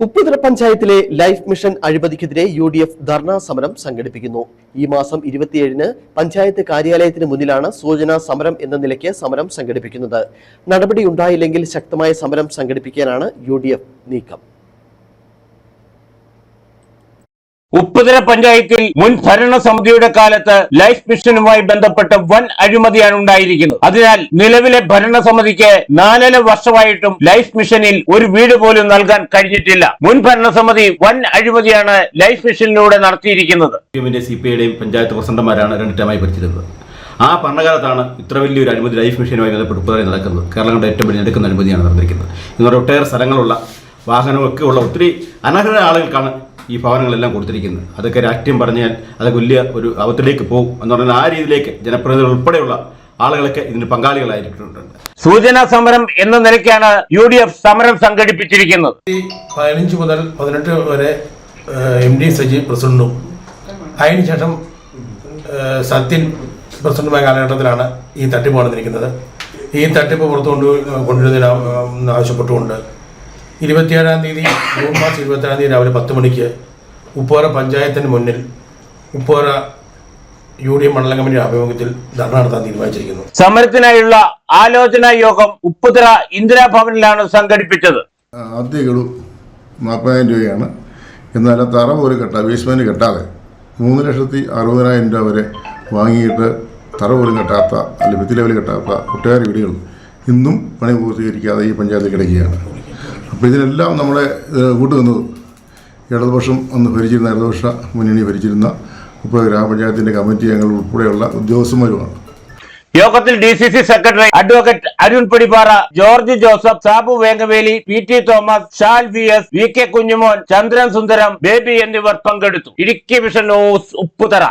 ഉപ്പുതറ പഞ്ചായത്തിലെ life mission അഴിമതിക്കെതിരെ UDF dharna സമരം സംഘടിപ്പിക്കുന്നു. ഈ മാസം 27-ന് പഞ്ചായത്ത് കാര്യാലയത്തിന് മുന്നിലാണ് സൂചനാ സമരം എന്ന നിലയ്ക്ക് സമരം സംഘടിപ്പിക്കുന്നത്. നടപടിയുണ്ടായില്ലെങ്കിൽ ശക്തമായ സമരം സംഘടിപ്പിക്കാനാണ് UDF നീക്കം. ഉപ്പുതറ പഞ്ചായത്തിൽ മുൻ ഭരണസമിതിയുടെ കാലത്ത് ലൈഫ് മിഷനുമായി ബന്ധപ്പെട്ട വൻ അഴിമതിയാണ് ഉണ്ടായിരിക്കുന്നത്. അതിനാൽ നിലവിലെ ഭരണസമിതിക്ക് 4.5 വർഷമായിട്ടും ലൈഫ് മിഷനിൽ ഒരു വീട് പോലും നൽകാൻ കഴിഞ്ഞിട്ടില്ല. മുൻ ഭരണസമിതി വൻ അഴിമതിയാണ് ലൈഫ് മിഷനിലൂടെ നടത്തിയിരിക്കുന്നത്. CPIയുടെയും പഞ്ചായത്ത് പ്രസിഡന്റുമാരാണ് 2 ടേമായി ഭരിച്ചിരുന്നത്. ആ ഭരണകാലത്താണ് ഇത്ര വലിയൊരു അഴിമതി ലൈഫ് മിഷനുമായി ബന്ധപ്പെട്ട് ഉപ്പുതറയിൽ നടക്കുന്നത്. കേരളം കണ്ട ഏറ്റവും വലിയ എടുക്കുന്ന അഴിമതിയാണ് നടന്നിരിക്കുന്നത്. ഇന്ന് ഒട്ടേറെ സ്ഥലങ്ങളുള്ള വാഹനമൊക്കെ ഉള്ള ഒത്തിരി അനർഹരായ ആളുകൾക്കാണ് ഈ ഭവനങ്ങളെല്ലാം കൊടുത്തിരിക്കുന്നത്. അതൊക്കെ രാഷ്ട്രീയം പറഞ്ഞാൽ അതൊക്കെ വലിയ ഒരു അവത്തിലേക്ക് പോകും എന്ന് പറഞ്ഞാൽ ആ രീതിയിലേക്ക് ജനപ്രതിനിധികൾ ഉൾപ്പെടെയുള്ള ആളുകളൊക്കെ ഇതിന് പങ്കാളികളായിട്ടുണ്ട്. സൂചനാ സമരം എന്ന നിലയ്ക്കാണ് UDF സമരം സംഘടിപ്പിച്ചിരിക്കുന്നത്. 15 മുതൽ 18 വരെ MD സജി പ്രസിഡന്റും അതിനുശേഷം സത്യൻ പ്രസിഡന്റുമായ കാലഘട്ടത്തിലാണ് ഈ തട്ടിപ്പ് നടന്നിരിക്കുന്നത്. ഈ തട്ടിപ്പ് പുറത്തു കൊണ്ടുവരുന്നതിന് ആവശ്യപ്പെട്ടുകൊണ്ട് 27-ാം തീയതി ജൂൺ മാസം 27-ാം തീയതി രാവിലെ 10 മണിക്ക് ഉപ്പുതറ പഞ്ചായത്തിന് മുന്നിൽ ഉപ്പുതറ UDF മണ്ഡലം കമ്മിറ്റിയുടെ ആഭിമുഖ്യത്തിൽ ധർണ നടത്താൻ തീരുമാനിച്ചിരിക്കുന്നു. സമരത്തിനായുള്ള ആലോചനാ യോഗം ഉപ്പുതറ ഇന്ദിരാഭവനിലാണ് സംഘടിപ്പിച്ചത്. ആദ്യ ഗഡു 40,000 രൂപയാണ്. എന്നാൽ തറ ഒരു ബേസ്മെന്റ് കെട്ടാതെ 3,60,000 രൂപ വരെ വാങ്ങിയിട്ട് തറ പോലും കെട്ടാത്ത അല്ലെങ്കിൽ ഭിത്തി ലെവൽ കെട്ടാത്ത ഒട്ടേറെ വീടുകൾ ഇന്നും പണി പൂർത്തീകരിക്കാതെ ഈ പഞ്ചായത്തിൽ കിടക്കുകയാണ്. അപ്പോൾ ഇതിനെല്ലാം നമ്മളെ കൂട്ടുനിന്നത് ഇടതുപക്ഷം അന്ന് ഭരിച്ചിരുന്ന ഇടതുപക്ഷ മുന്നണി ഭരിച്ചിരുന്ന ഉപ്പുതറ ഗ്രാമപഞ്ചായത്തിൻ്റെ കമ്മിറ്റി അംഗങ്ങൾ ഉൾപ്പെടെയുള്ള ഉദ്യോഗസ്ഥന്മാരുമാണ്. യോഗത്തിൽ DCC secretary advocate Arun Padippara, George Joseph, Sabu Vengaveli, PT Thomas, Shal VS, VK Kunjumon, Chandran Sundaram, Baby എന്നിവർ പങ്കെടുത്തു. Idukki vision news, Upputhara.